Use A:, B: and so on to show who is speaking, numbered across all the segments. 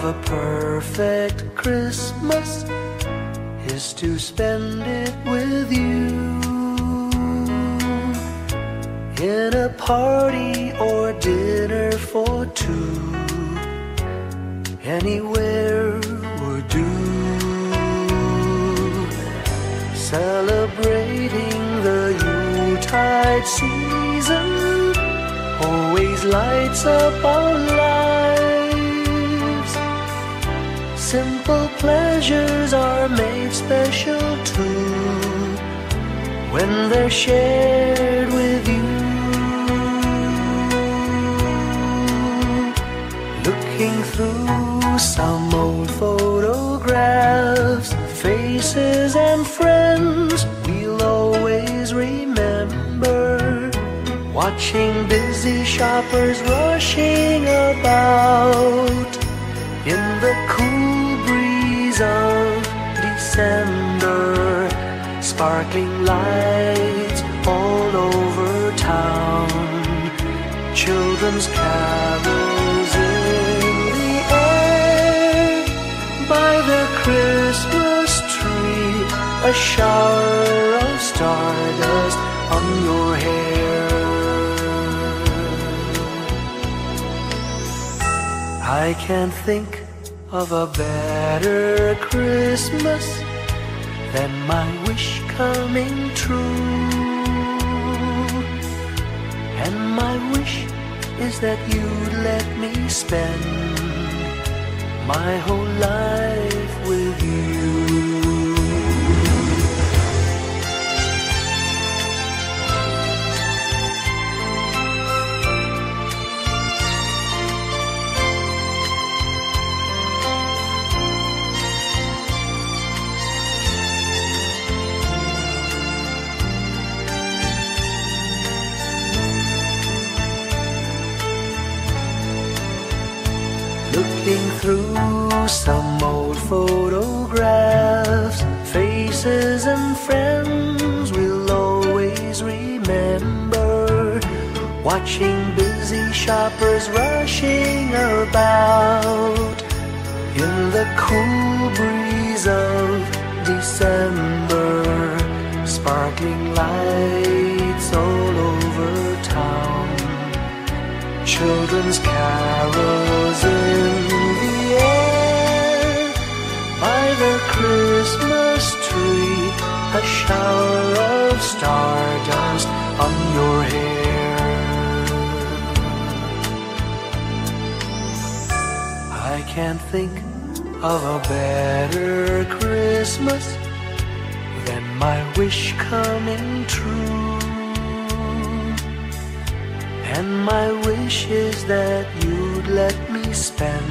A: of a perfect Christmas is to spend it with you, in a party or dinner for two. Anywhere would do. Celebrating the Yuletide season always lights up our lives. Simple pleasures are made special too when they're shared with you. Looking through some old photographs, faces and friends we'll always remember. Watching busy shoppers rushing about in the cool breeze of December. Sparkling lights all over town, children's carols in the air. By the Christmas tree, a shower of stardust on your hair. I can't think of a better Christmas than my wish coming true. And my wish is that you'd let me spend my whole life with you. Looking through some old photographs, faces and friends we'll always remember. Watching busy shoppers rushing about in the cool breeze of December. Sparkling lights all over town, children's carols in the air. By the Christmas tree, a shower of stardust on your hair. I can't think of a better Christmas than my wish coming true. And my wish is that you'd let me spend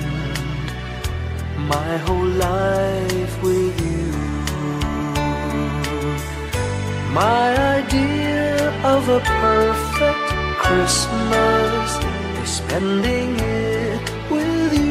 A: my whole life with you. My idea of a perfect Christmas is spending it with you.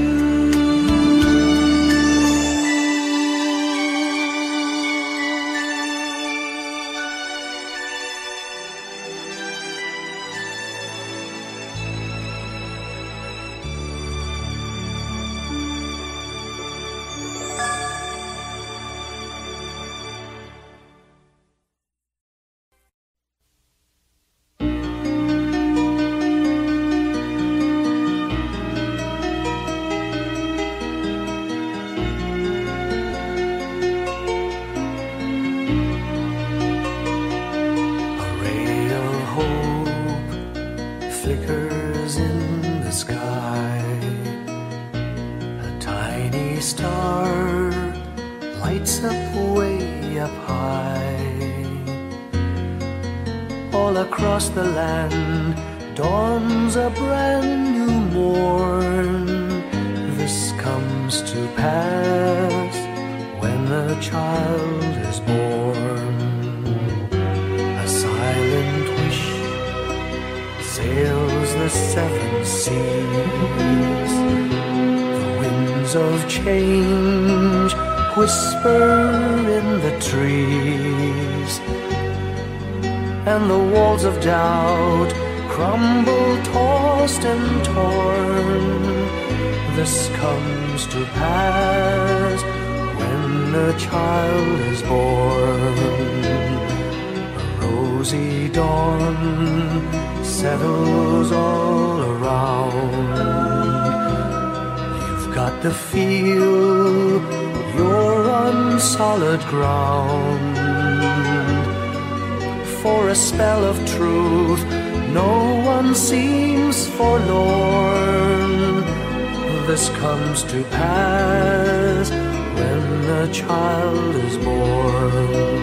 A: Flickers in the sky, a tiny star lights up way up high. All across the land dawns a brand new morn. This comes to pass when a child is born. A silent wish sails the seven seas. The winds of change whisper in the trees, and the walls of doubt crumble, tossed and torn. This comes to pass when a child is born. A rosy dawn settles all around. You've got to feel you're on solid ground. For a spell of truth, no one seems forlorn. This comes to pass when a child is born.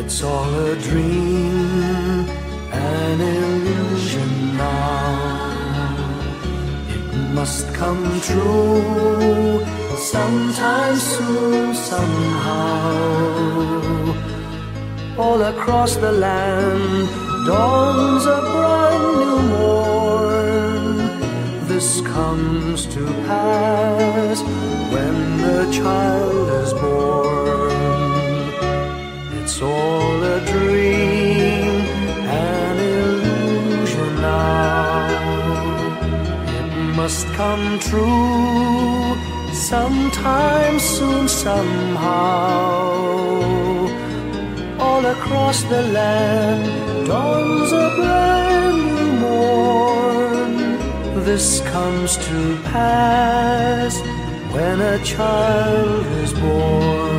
A: It's all a dream, an illusion now. It must come true sometime soon, somehow. All across the land dawns a brand new morn. This comes to pass when the child is born. It's all a dream, an illusion now. It must come true sometime soon, somehow. All across the land dawns a brand new morn. This comes to pass when a child is born.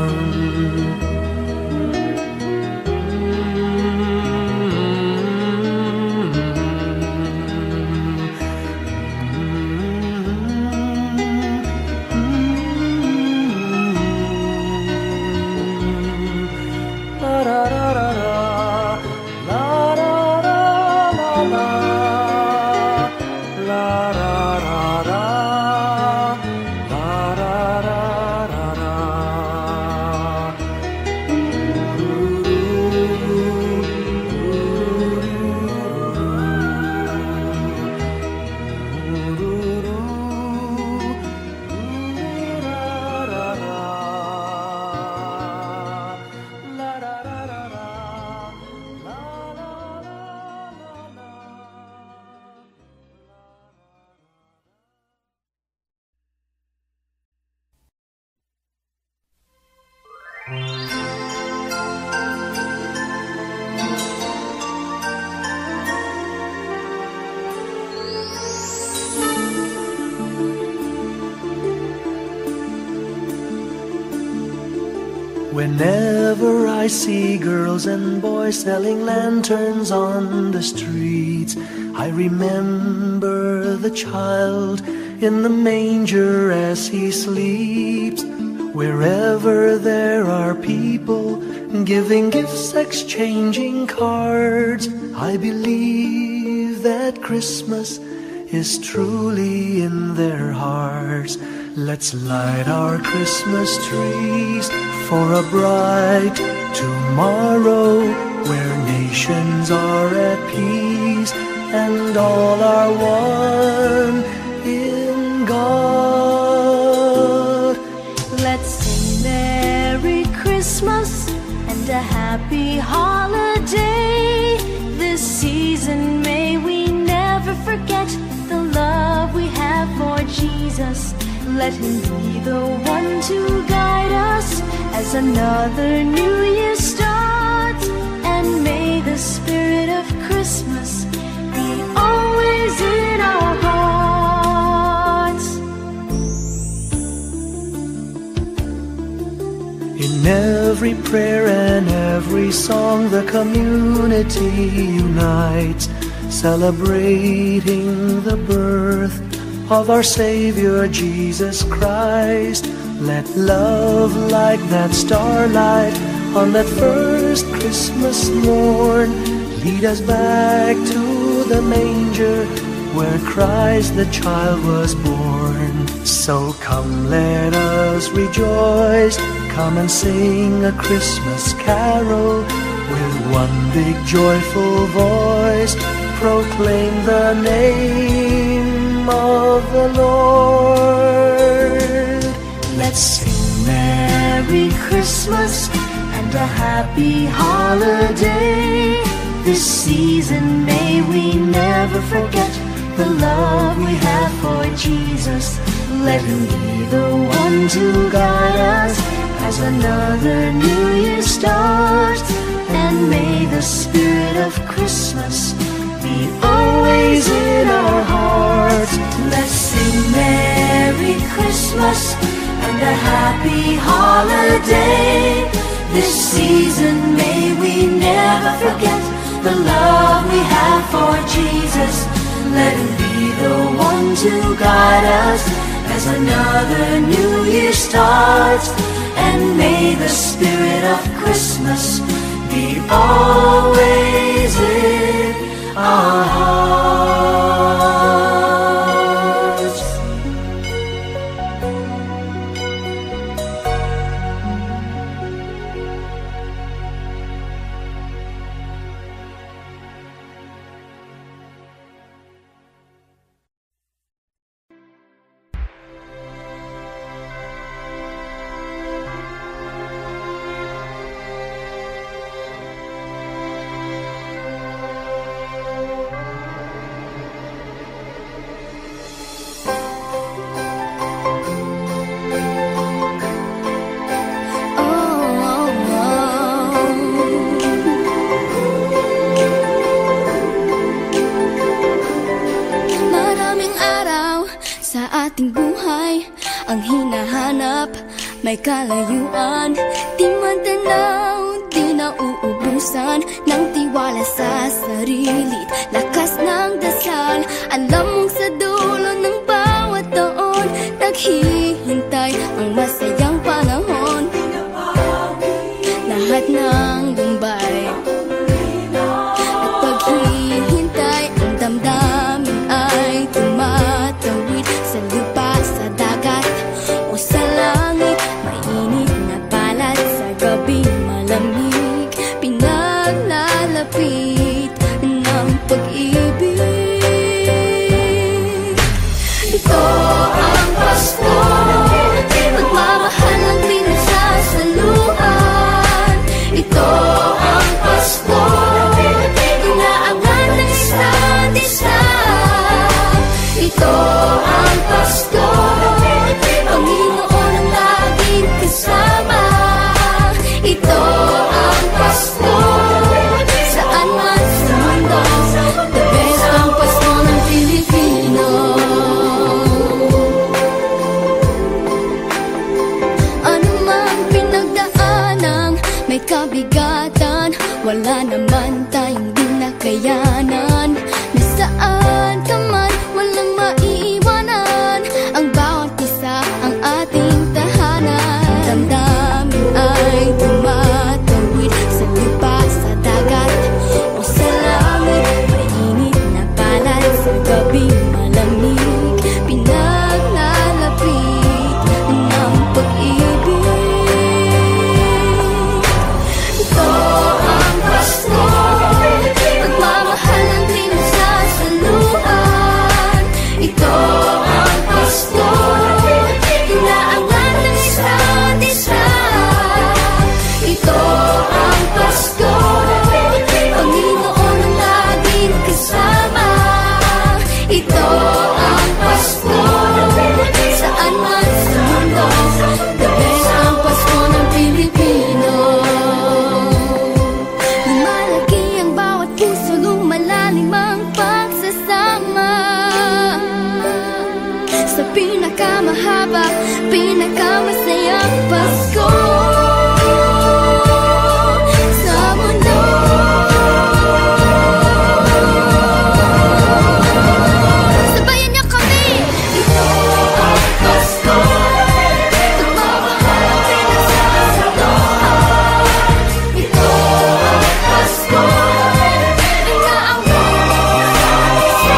A: Whenever I see girls and boys selling lanterns on the streets, I remember the child in the manger as he sleeps. Wherever there are people giving gifts, exchanging cards, I believe that Christmas is truly in their hearts. Let's light our Christmas trees for a bright tomorrow, where nations are at peace and all are one in God.
B: Let's sing Merry Christmas and a happy holiday. This season may we never forget the love we have for Jesus. Let him be the one to guide us as another new year starts. And may the spirit of Christmas be always in our hearts.
A: In every prayer and every song, the community unites, celebrating the birth of our Savior Jesus Christ. Let love like that starlight on that first Christmas morn lead us back to the manger where Christ the child was born. So come, let us rejoice, come and sing a Christmas carol, with one big joyful voice, proclaim the name of the Lord.
B: Let's sing Merry Christmas and a happy holiday. This season may we never forget the love we have for Jesus. Let Him be the one to guide us as another new year starts. And may the spirit of Christmas be always in our hearts. Let's sing Merry Christmas and a happy holiday. This season may we never forget the love we have for Jesus. Let Him be the one to guide us as another new year starts. And may the spirit of Christmas be always in our hearts.
C: May kalayuan, di man tanaw, di nauubusan ng tiwala sa sarili't lakas ng dasal. Alam mong sa dulo ng bawat taon, naghihintay ang masayang panahon. Lahat ng lumbay at paghihintay, ang damdamin ay tumatawid sa lupa, sa dagat o sa langit. Mainit na palad sa gabi malamig, pinaglalapit ng pag-ibig. Ito ang Pasko, pagmamahal ang pinagsasaluhan. Ito ang Pasko, inaangan ng isa't isa. Ito ang Pasko, Panginoon ang laging kasama. Ito ang Pasko, saan man sa mundo, the best ang Pasko ng Pilipino. Ano mang pinagdaanang may kabigatan, wala naman tayong di nakayanan. Nasaan ka man, walang maiiwanan, ang bawat isa ang ating tahanan. Damdamin ay tumatawid sa lupa, sa dagat o sa langit. Mainit na palad sa gabi malamig, pinaglalapit ng pag-ibig. Ito ang Pasko, pagmamahal ang pinagsasaluhan. Ito ang Pasko, inaangan ng isa't isa. Ito ang Pasko, Panginoon ang laging kasama. Ito ang Pasko, saan man sa mundo, the best ang Pasko ng Pilipino. Lumalaki ang bawat puso, lumalalim ang pagsasama. Sa pinakamahaba, pinakamasayang Pasko sa mundo. Sabayan niyo kami! Ito ang Pasko, pagmamahal ang pinagsasaluhan. Ito ang Pasko, inaangan ng isa't isa.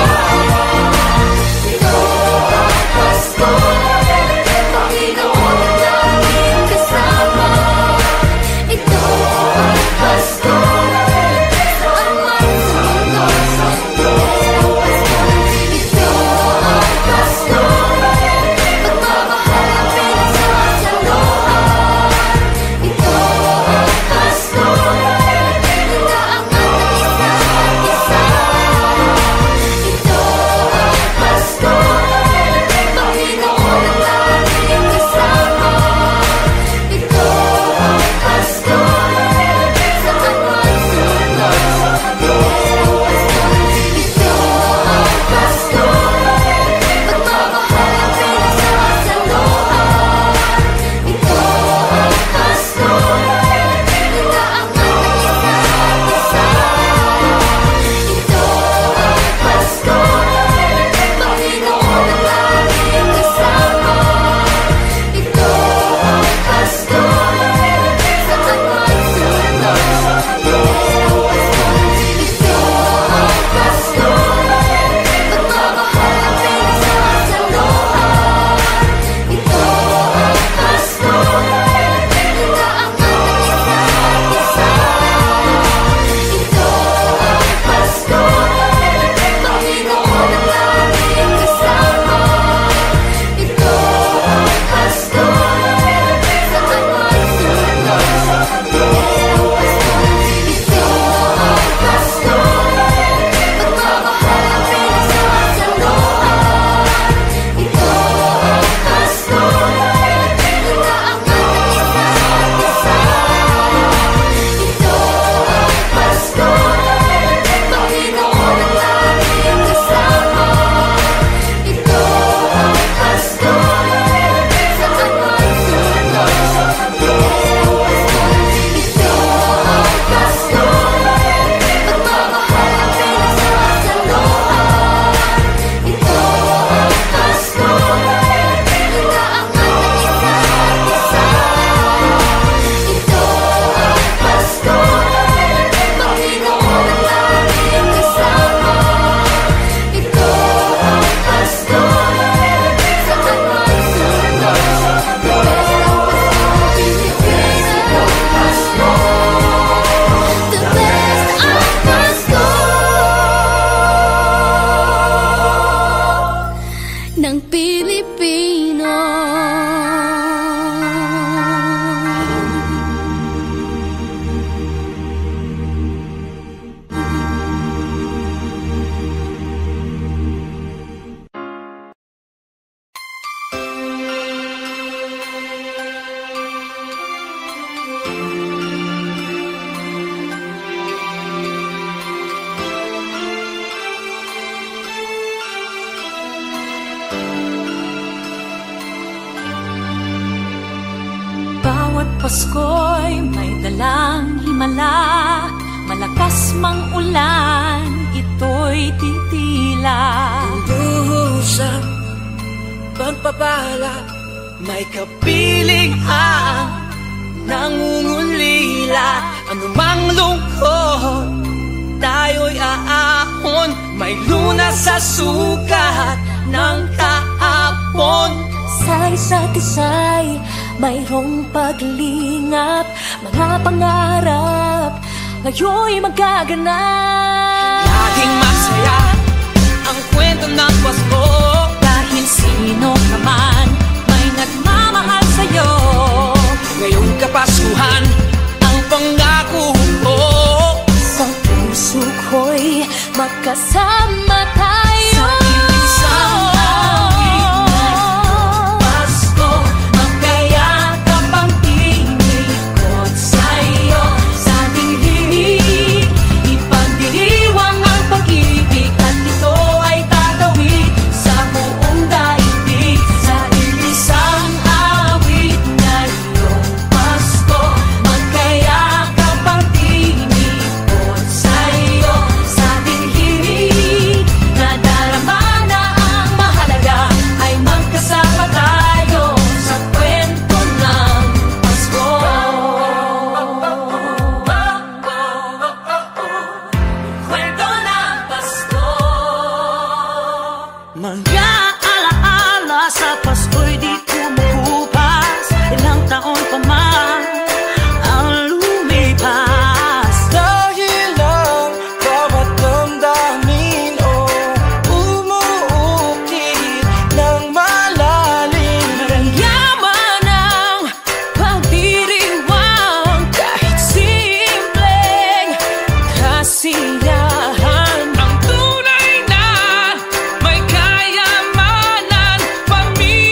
B: Pasko'y may dalang himala, malakas mang ulan, ito'y titila.
A: Duhusang pagpapala, may kapiling ang nangungulila. Anumang lungkot, tayo'y aahon, may lunas sa sukat ng kahapon.
B: Sa isa't isa'y mayroong paglingap, mga pangarap ngayon'y magaganap.
A: Laging masaya ang kwento ng Pasko,
B: Dahil sino ka man may nagmamahal sa'yo.
A: ngayong Kapaskuhan ang pangako ko.
B: Sa puso ko'y magkasama tayo.
A: Sa isang awit na Pasko, magkayakap ang tinikot sa'yo. Sa ating himig, ipagdiriwang ang pag-ibig, at ito ay tatawid sa buong daigdig. Sa isang awit na iyong Pasko, magkayakap ang tinikot sa'yo. Sa ating himig, nadarama na ang mahalaga, ay magkasama tayo sa kwento ng Pasko. Kwento ng Pasko. Mga alaala sa Pasko'y di kumukupas, ilang taon pa man ang lumipas. Dahil ang bawat damdamin o umuukit ng malalim,
B: Yaman ang pagdiriwang, kahit simpleng kasiyahan.
A: ang tunay na may kayamanan, pamilya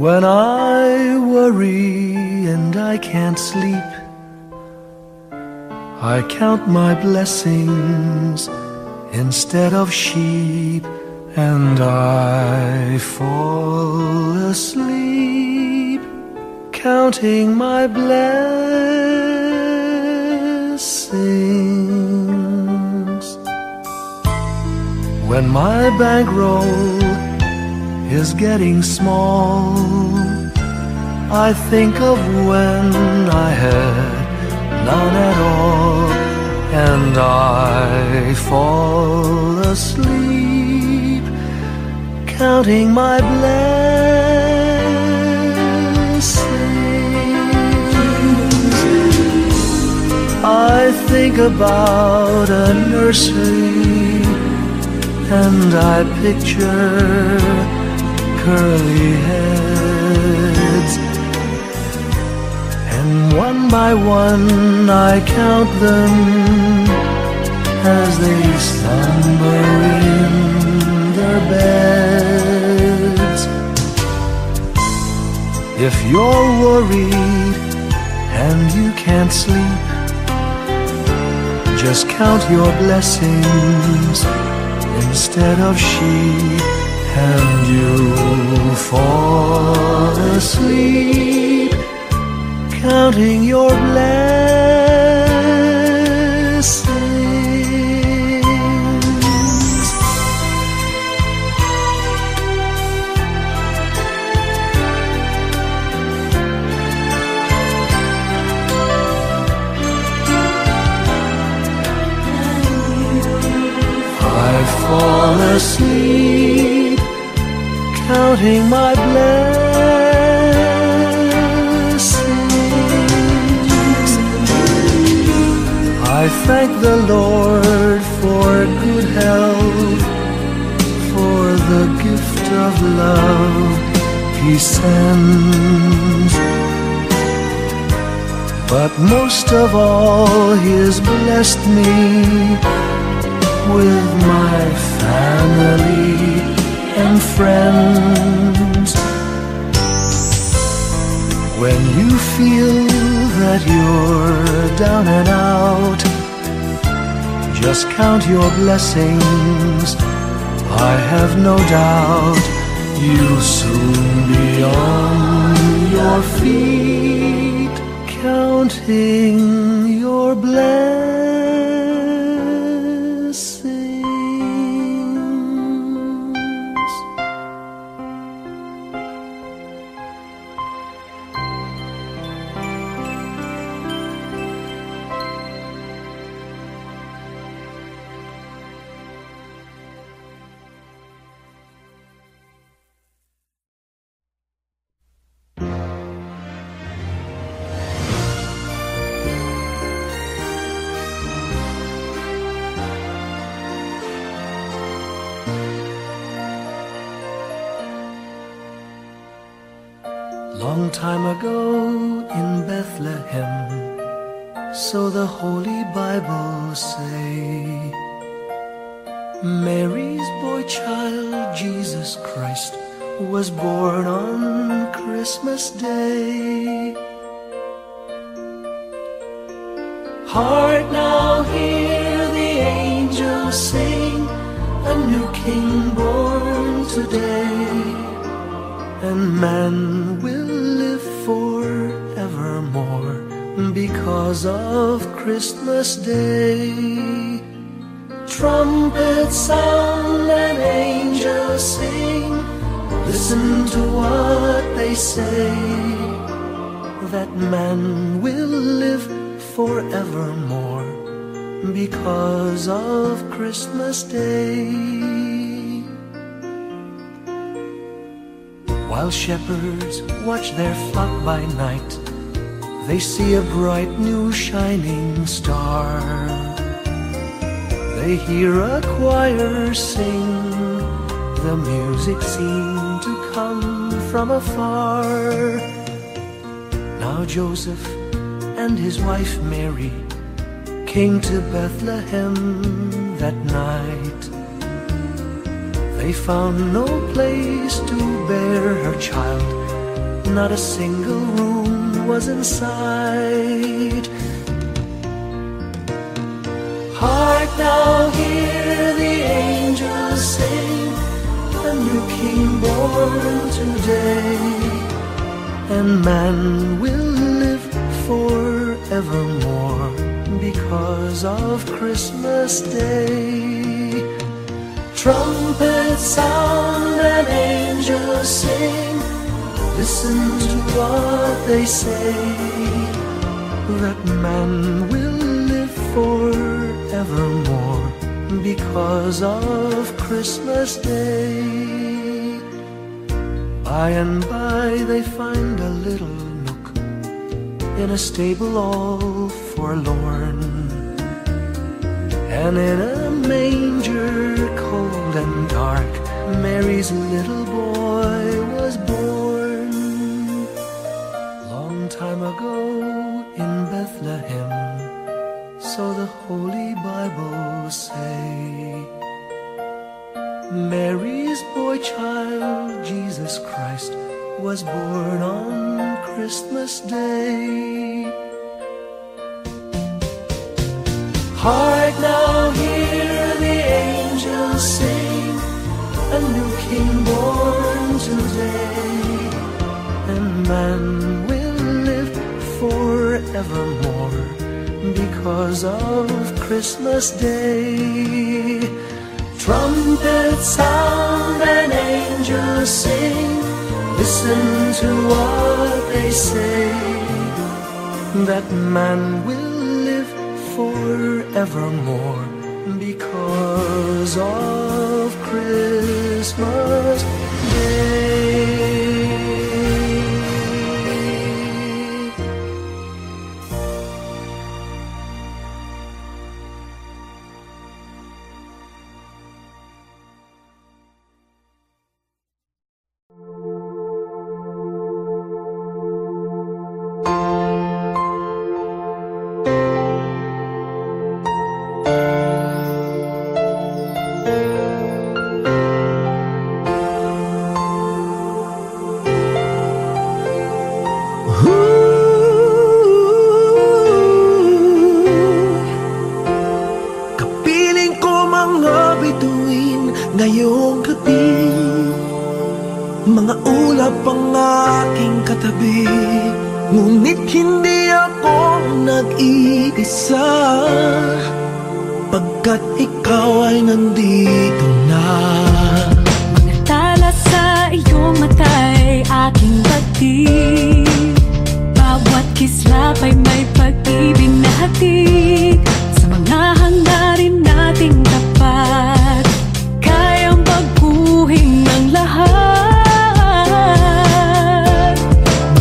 A: When I worry and I can't sleep, I count my blessings instead of sheep, and I fall asleep counting my blessings. When my bankroll is getting small, I think of when I had none at all, and I fall asleep counting my blessings. I think about a nursery, and I picture curly heads, and one by one I count them as they slumber in their beds. If you're worried and you can't sleep, just count your blessings instead of sheep, and you'll fall asleep counting your blessings. I fall asleep counting my blessings. I thank the Lord for good health, for the gift of love He sends. But most of all, He has blessed me with my family and friends. When you feel that you're down and out, just count your blessings. I have no doubt you'll soon be on your feet, counting your blessings. Long time ago in Bethlehem, so the Holy Bible say, Mary's boy child, Jesus Christ, was born on Christmas Day. Hark now, hear the angels sing, a new King born today, and man will live forevermore because of Christmas Day. Trumpets sound and angels sing, listen to what they say, that man will live forevermore because of Christmas Day. While shepherds watch their flock by night, they see a bright new shining star. They hear a choir sing, the music seemed to come from afar. Now Joseph and his wife Mary came to Bethlehem that night. They found no place to bear her child, not a single room was in sight. Hark now, hear the angels sing, a new king born today, and man will live forevermore because of Christmas Day. Trumpets sound and angels sing, listen to what they say, that man will live forevermore because of Christmas Day. By and by they find a little nook in a stable all forlorn, and in a manger cold and dark, Mary's little boy was born. Long time ago in Bethlehem, so the Holy Bible say, Mary's boy child, Jesus Christ, was born on Christmas Day. Hark now, hear the angels sing, a new king born today, and man will live forevermore because of Christmas Day. Trumpets sound and angels sing, listen to what they say, that man will live forevermore because of Christmas Day.
D: Ngayong gabi, mga ulap ang aking katabi, ngunit hindi ako nag-iisa, pagkat ikaw ay nandito na.
B: Mga tala sa iyong mata'y aking batid, bawat kislap ay may pag-ibig na hatid, sa mga hangarin nating tapat, kayang baguhin ng lahat.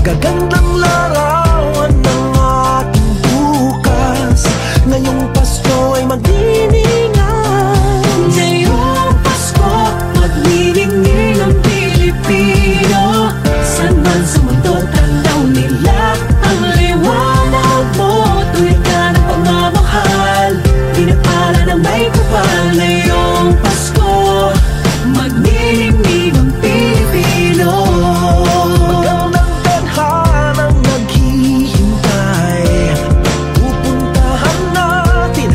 D: Magagandang larawan ng ating bukas, ngayong Pasko ay magdiningan.
B: Ngayong Pasko, magniningning ang Pilipino, saan man sa mundo tanaw nila ang liwanag mo. Tuwid ka ng pagmamahal, pinapala ng may kapal. Ngayong Pasko, magniningning ang Pilipino.
D: Magandang tadhanang naghihintay, pupuntahan natin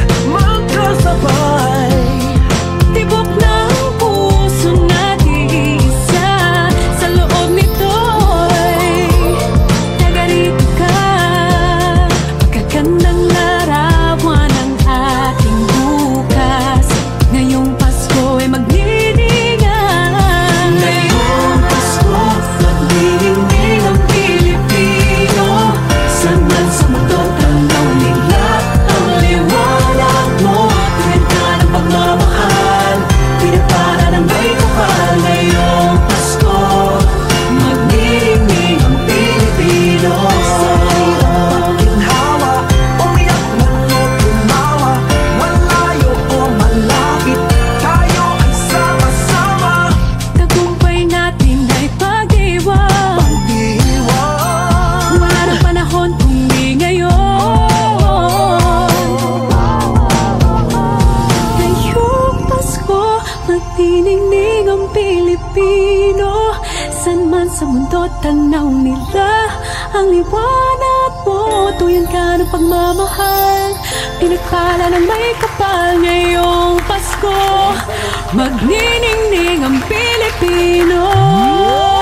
E: sa mundo, tanaw nila ang liwanag mo. Tuyan ka ng pagmamahal, pinagpala ng may kapal. Ngayong Pasko, magniningning ang Pilipino.